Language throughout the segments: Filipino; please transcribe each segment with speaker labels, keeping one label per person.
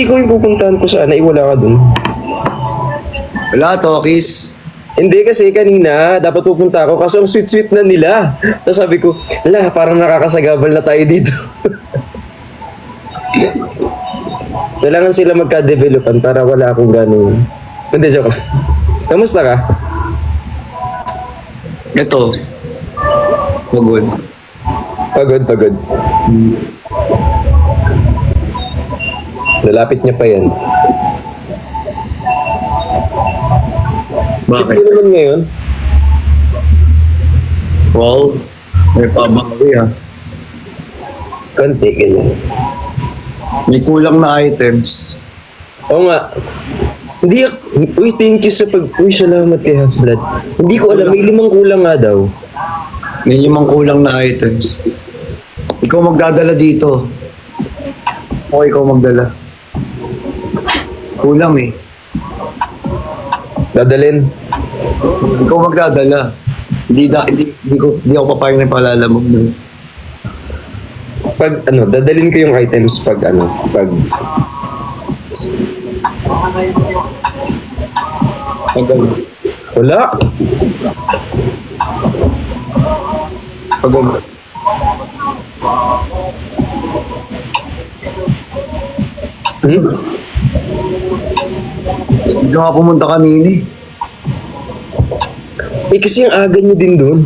Speaker 1: Ikaw yung pupuntahan ko sana, wala ka dun.
Speaker 2: Wala, Tokis.
Speaker 1: Hindi kasi kanina, dapat pupunta ako kaso ang sweet-sweet na nila. Tapos sabi ko, ala, parang nakakasagabal na tayo dito. Kailangan sila magka-developan para wala akong ganun. Hindi, joke lang. Kamusta ka?
Speaker 2: Ito. Pagod.
Speaker 1: Pagod. Lalapit niya pa yan.
Speaker 2: Bakit?
Speaker 1: Ito naman ngayon.
Speaker 2: Wow. May pabawi ah.
Speaker 1: Konti, ganyan.
Speaker 2: May kulang na items.
Speaker 1: Oo nga. Hindi, uy, thank you sa uy, salamat kay Half-Blood. Hindi ko alam, may 5 kulang nga daw.
Speaker 2: May 5 kulang na items. Ikaw magdadala dito. O ikaw magdala. Kulang eh.
Speaker 1: Dadalhin.
Speaker 2: Ikaw magdadala. Hindi ako papayag na palala mo.
Speaker 1: Pag, dadalhin ko yung items pag, pag,
Speaker 2: Pagod.
Speaker 1: wala.
Speaker 2: Pagod. Hindi ka nga pumunta kanina eh.
Speaker 1: Kasi yung aga niyo din doon.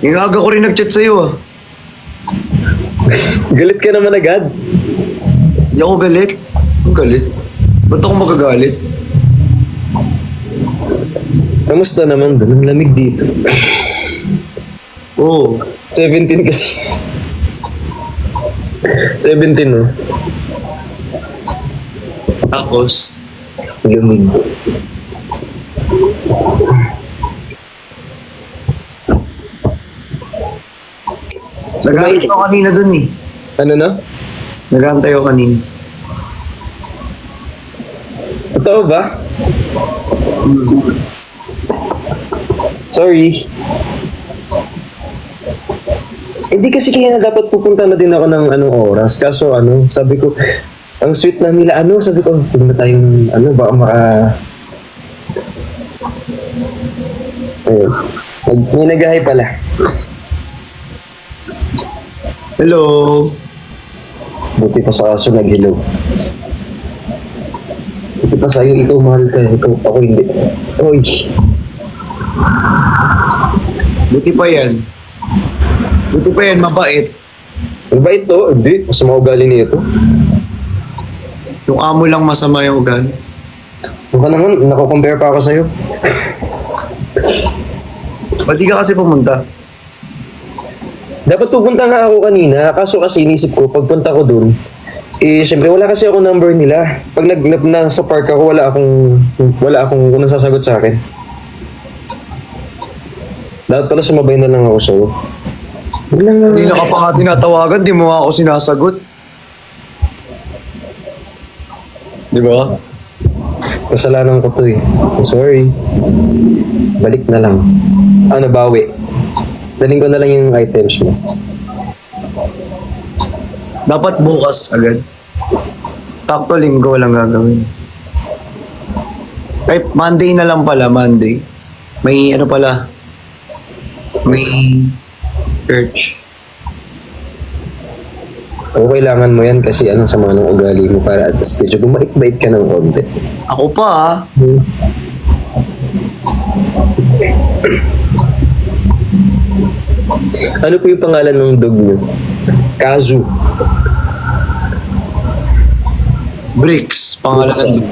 Speaker 2: Yung aga ko rin nag-chat sa'yo ah.
Speaker 1: Galit ka naman agad.
Speaker 2: Hindi ako galit. Ang galit. Ba't ako magagalit?
Speaker 1: Kamusta naman doon? Ang lamig dito.
Speaker 2: Oo.
Speaker 1: 17 kasi. 17, no?
Speaker 2: Tapos,
Speaker 1: Lamig.
Speaker 2: nag-aantay ako kanina dun eh.
Speaker 1: Ano na?
Speaker 2: Nag-aantay ako kanina.
Speaker 1: Totoo ba? Sorry. Hindi kasi kaya na dapat pupunta na din ako ng anong oras. Kaso sabi ko, ang sweet na nila sabi ko, huwag na tayong baka ayun. May nag-hi pala.
Speaker 2: Hello.
Speaker 1: Buti pa sa kaso nag-hello. Buti pa sa'yo, ikaw mahal ka. Ikaw, ako hindi. Oy.
Speaker 2: Buti pa yan. Buti pa yan, mabait.
Speaker 1: Ano ba ito? Hindi. Masama ugali nito.
Speaker 2: Yung amo lang masama yung ugali.
Speaker 1: Baka naman, nako-compare pa ako sa'yo.
Speaker 2: Ba't di ka kasi pumunta?
Speaker 1: Dapat pupunta nga ako kanina, kaso kasi inisip ko, pagpunta ko dun, syempre wala kasi ako number nila. Pag nasa park ako, wala akong kung nasasagot sa akin. Dapat pala sumabay na lang ako sa'yo. Wala nga.
Speaker 2: Hindi na ka pa nga tinatawagan, di mo nga ako sinasagot. Di ba?
Speaker 1: Kasalanan ko to eh. I'm sorry. Balik na lang. Bawi. Daling ko na lang yung items mo.
Speaker 2: Dapat bukas agad. Takto linggo lang gagawin. Ay, Monday na lang pala, Monday. May pala. May church.
Speaker 1: O kailangan mo yan kasi sama ng ugali mo para at least medyo bumait-bait ka ng konti.
Speaker 2: Ako pa ah.
Speaker 1: Ano po yung pangalan ng dog niyo? Kazu.
Speaker 2: Bricks, pangalan ng dog.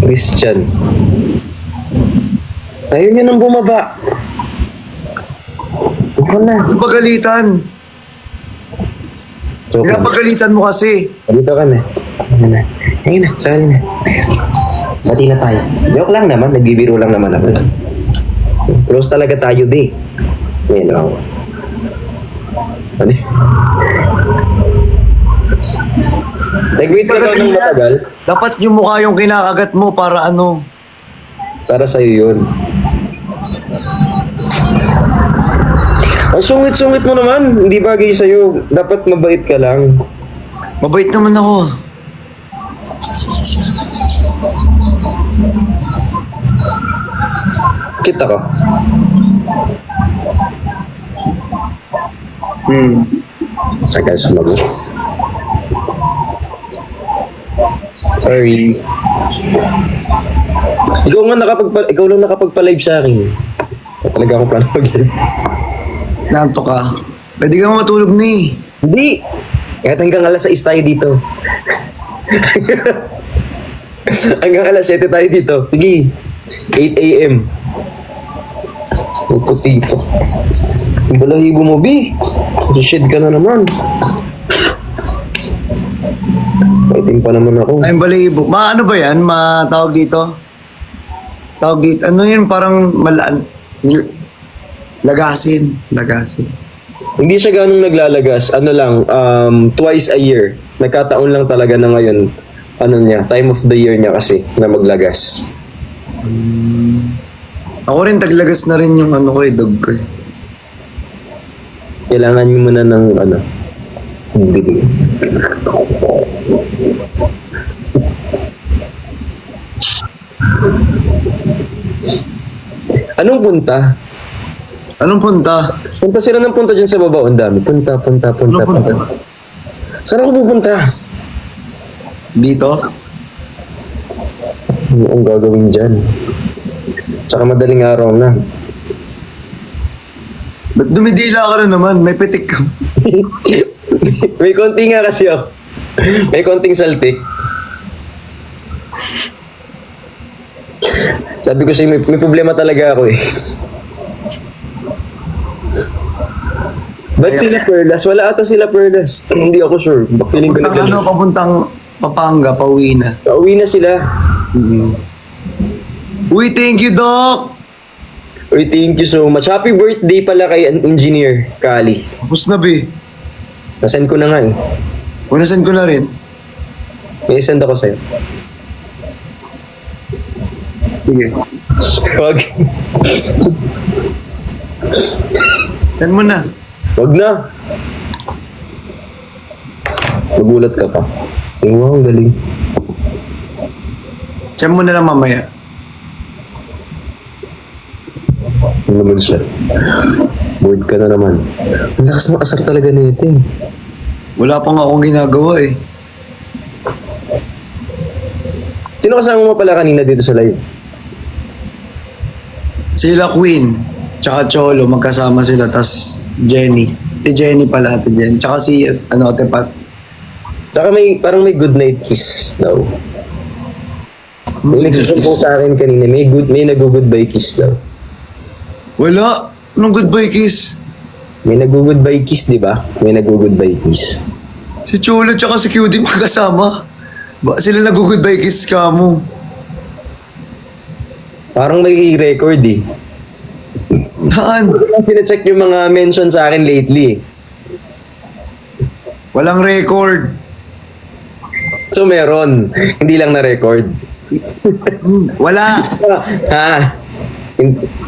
Speaker 1: Christian. Ayaw niya nang bumaba. Ito na.
Speaker 2: Pagalitan.
Speaker 1: So,
Speaker 2: Pinapagalitan mo kasi.
Speaker 1: dito ka na. Ayun na, sali na. Bati na tayo. Joke lang naman, nagbibiro lang naman ako. Close talaga tayo, be. Ayun ako. Ano? Nag-wait ka daw ng matagal
Speaker 2: Dapat yung mukha yung kinakagat mo para
Speaker 1: para sa'yo yun. Ang sungit-sungit mo naman. Hindi bagay sa'yo. Dapat mabait ka lang.
Speaker 2: Mabait naman ako.
Speaker 1: Kita ko. Tagal sumagot. Sorry. Ikaw lang nakapagpa-live sa akin. Talaga ako plano mag-live.
Speaker 2: Nanto ka. Pwede kang matulog ni.
Speaker 1: Hindi! Kahit hanggang alas 6 tayo dito. Hanggang alas 7 tayo dito. Sige. 8 a.m. Huwag ko dito. Ang balahibo mo, B. Shit ka na naman. Waiting pa naman ako.
Speaker 2: Ay, balibo. Ano ba yan? Tawag dito? Tawag dito. Ano yun? Parang lagasin. Lagasin.
Speaker 1: Hindi siya ganong naglalagas. Ano lang, twice a year. Nagkataon lang talaga na ngayon. Ano niya, time of the year niya kasi na maglagas.
Speaker 2: Ako rin, taglagas na rin yung ano ko dog ko eh.
Speaker 1: Kailangan mo muna ng ano. Hindi. Anong punta?
Speaker 2: Anong punta?
Speaker 1: Punta sila ng punta dyan sa baba. Ang dami. Punta.
Speaker 2: Anong punta?
Speaker 1: Saan ako pupunta?
Speaker 2: Dito?
Speaker 1: Ano ang gagawin dyan? Tsaka madaling araw na.
Speaker 2: Ba't dumidila ka na naman? May pitik ka.
Speaker 1: May konti nga kasi ako. May konting saltik. Sabi ko siya, may problema talaga ako eh. Ba't sila Perlas? Wala ata sila Perlas. Hindi ako sure. Feeling ko
Speaker 2: Papuntang
Speaker 1: na
Speaker 2: papuntang Papanga, pauwi na.
Speaker 1: Pauwi na sila.
Speaker 2: Uy, thank you, Doc!
Speaker 1: Uy, thank you so much. Happy birthday pala kay Engineer Kali.
Speaker 2: Tapos na, be.
Speaker 1: Nasend ko na nga eh.
Speaker 2: Unasan ko na rin.
Speaker 1: May send ako sa'yo.
Speaker 2: Sige.
Speaker 1: Wag.
Speaker 2: Send mo na.
Speaker 1: Wag na. Magulat ka pa. Sige, wow, ang galing.
Speaker 2: Send mo na lang mamaya.
Speaker 1: Ano naman siya? Bored ka na naman. Ang lakas ng asar talaga na ito eh.
Speaker 2: Wala pa nga akong ginagawa eh.
Speaker 1: Sino kasama mo pala kanina dito sa live?
Speaker 2: Sila Queen, tsaka Cholo, magkasama sila, tas Jenny. Ate Jenny pala, Ate Jenny. Tsaka si, Ate Pat.
Speaker 1: Saka parang may good night kiss daw. May nagsusumbong sa akin kanina, may nag-goodbye kiss daw.
Speaker 2: Wala. Anong goodbye kiss?
Speaker 1: May nag-goodbye kiss, di ba? May nag-goodbye kiss.
Speaker 2: Si Cholo tsaka si Cutie magkasama. Ba sila nag-goodbye kiss ka mo?
Speaker 1: Parang may record eh.
Speaker 2: Saan?
Speaker 1: Pina-check yung mga mention sa akin lately.
Speaker 2: Walang record.
Speaker 1: So meron. Hindi lang na-record.
Speaker 2: Wala.
Speaker 1: Ha?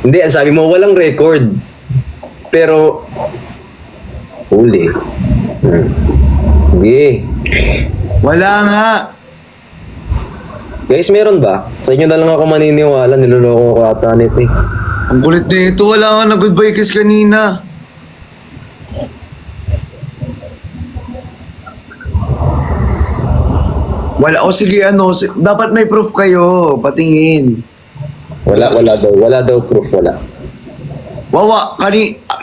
Speaker 1: Hindi, ang sabi mo walang record. Pero huli. Hindi.
Speaker 2: Wala nga.
Speaker 1: Guys, meron ba? Sa inyo na lang ako maniniwala. Niloloko ko ata nito eh.
Speaker 2: Ang kulit nito. Wala nga nag-goodbye kiss kanina. Wala. O sige, dapat may proof kayo. Patingin.
Speaker 1: Wala daw. Wala daw proof, wala.
Speaker 2: Wawa,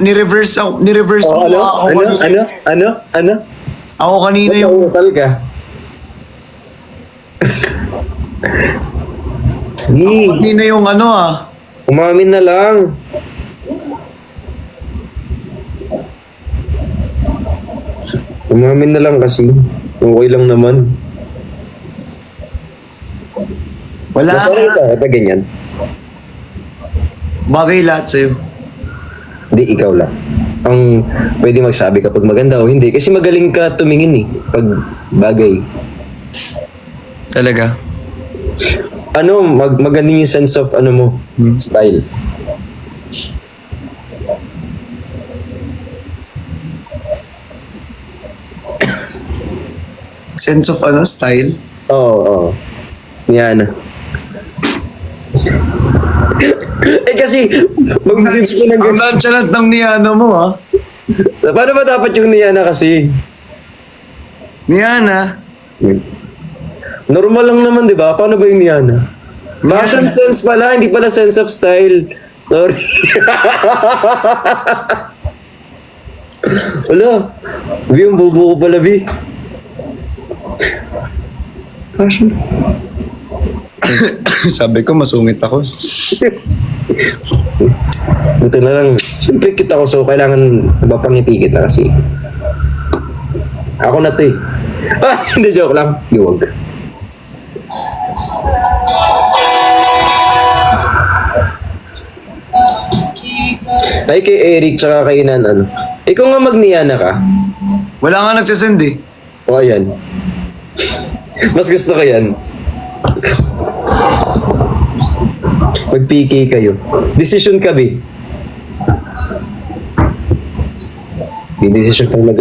Speaker 2: ni-reverse
Speaker 1: Oh,
Speaker 2: mo
Speaker 1: ano?
Speaker 2: ako
Speaker 1: Ano?
Speaker 2: kanina.
Speaker 1: Ano?
Speaker 2: Ako kanina yung...
Speaker 1: Nauutal ka.
Speaker 2: Kanina yung
Speaker 1: Umamin na lang. Umamin na lang kasi. Okay lang naman.
Speaker 2: Wala
Speaker 1: Mas okay
Speaker 2: nga.
Speaker 1: sa ito ganyan.
Speaker 2: Bagay lahat sa'yo.
Speaker 1: Hindi, ikaw lang. Ang pwede magsabi kapag maganda o hindi. Kasi magaling ka tumingin eh. Pag bagay.
Speaker 2: Talaga?
Speaker 1: Maganda yung sense of mo, style.
Speaker 2: Sense of style.
Speaker 1: Oo, oo. Yan. Eh kasi, mag-bibig ko ng
Speaker 2: Ang nonchalant ng Niana mo, ha?
Speaker 1: Paano ba dapat yung Niana kasi?
Speaker 2: Niana?
Speaker 1: Normal lang naman, di ba? Paano ba yung Niana? Fashion sense pala, hindi pala sense of style. Sorry. Wala. Bi, ang bobo ko pala, Bi. Fashion.
Speaker 2: Sabi ko, masungit ako.
Speaker 1: Ito na lang. Siyempre kita ko, so kailangan mapangiti kita kasi. Ako na to eh. Ah, hindi, joke lang. Giwag. Ay kay Eric tsaka kay Nan, ano. Ikaw nga mag-Niana ka.
Speaker 2: Wala nga nagsasend eh.
Speaker 1: O ayan. Mas gusto ko yan. Mag-PK kayo. Decision ka, Bi. May decision kang mag...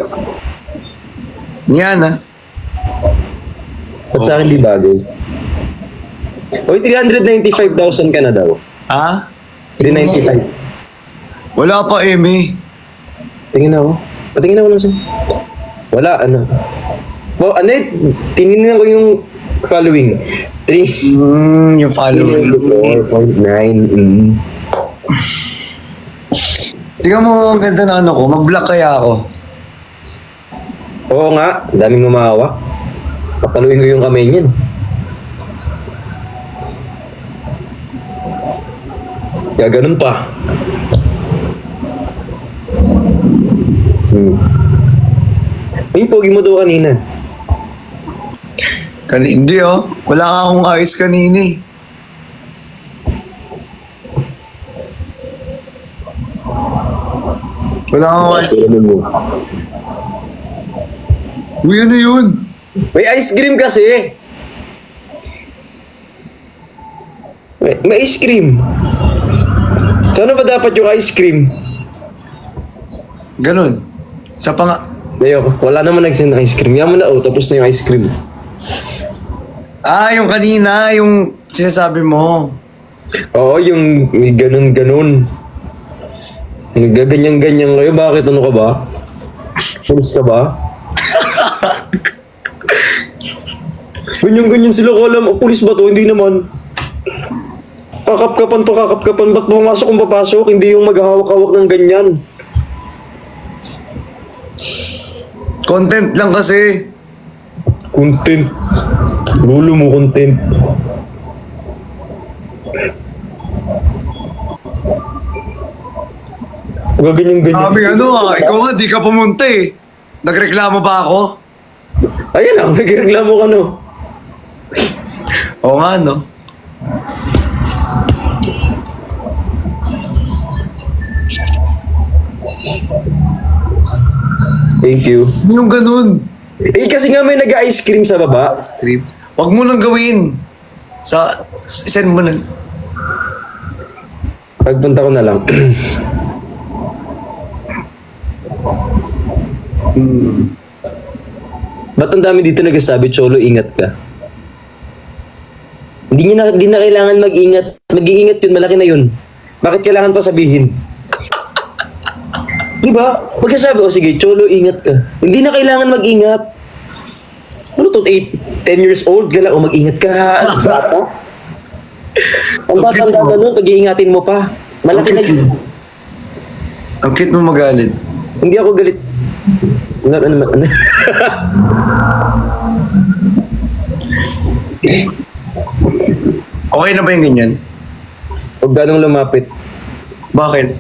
Speaker 2: Niana?
Speaker 1: At sa akin di bagay. Oy, 395,000 ka na daw.
Speaker 2: Ha?
Speaker 1: 395.
Speaker 2: Wala pa, Amy.
Speaker 1: Tingin ako. Patingin ako lang siya. Wala, ano. Oh, ano eh, tinignan ko yung following. 3...
Speaker 2: Yung following.
Speaker 1: 4.9.
Speaker 2: Tingnan mo, ang ganda na ano ko. Mag-block kaya ako.
Speaker 1: Oo nga, daming umawa. Papaluin ko yung kamay niyan. Kaya ganun pa. Ay, pogi mo daw kanina.
Speaker 2: Hindi oh. Wala nga akong ayos kanina eh. Wala nga akong ayos.
Speaker 1: mo.
Speaker 2: Uy, ano yun?
Speaker 1: May ice cream kasi. May ice cream. Saan ba dapat yung ice cream?
Speaker 2: Ganun. Sa panga...
Speaker 1: Ayoko, wala naman nagsend ng ice cream. Yaman na, oh, tapos na yung ice cream.
Speaker 2: Ah, yung kanina, yung sinasabi mo.
Speaker 1: Oo, yung may ganun-ganun. Nagaganyan-ganyan kayo. Bakit? Ano ka ba? Pulis ka ba? Ganyan-ganyan sila ko alam. Oh, pulis ba to? Hindi naman. Kakapkapan pa kakapkapan. Ba't pumasok kung papasok? Hindi yung maghahawak-hawak ng ganyan.
Speaker 2: Content lang kasi.
Speaker 1: Content. Lulo mo content. Gaganyan-ganyan.
Speaker 2: Sabi ikaw nga, di ka pumunta eh. Nagreklamo ba ako?
Speaker 1: Ayan lang, nagreklamo ka no.
Speaker 2: Oo nga, no?
Speaker 1: Thank you.
Speaker 2: Yung ganun.
Speaker 1: Eh kasi nga may nag-ice cream sa baba.
Speaker 2: Script. Huwag mo nang gawin. Send mo na.
Speaker 1: Pagpunta ko na lang. Ba't ang dami dito nagsasabi, Cholo, ingat ka? Hindi na kailangan mag-ingat. Mag-iingat yun, malaki na yun. Bakit kailangan pa sabihin? Diba? Pagkasabi, sige, Cholo, ingat ka. Hindi na kailangan mag-ingat. Ano to, 10 years old ka lang, o mag-ingat ka, ha? Bata? Ang bata ka nun, pag-iingatin mo pa. Malaki na yun.
Speaker 2: Ang cute mo magalit.
Speaker 1: Hindi ako galit. Ano?
Speaker 2: Okay na ba yung ganyan?
Speaker 1: Huwag ganong lumapit.
Speaker 2: Bakit?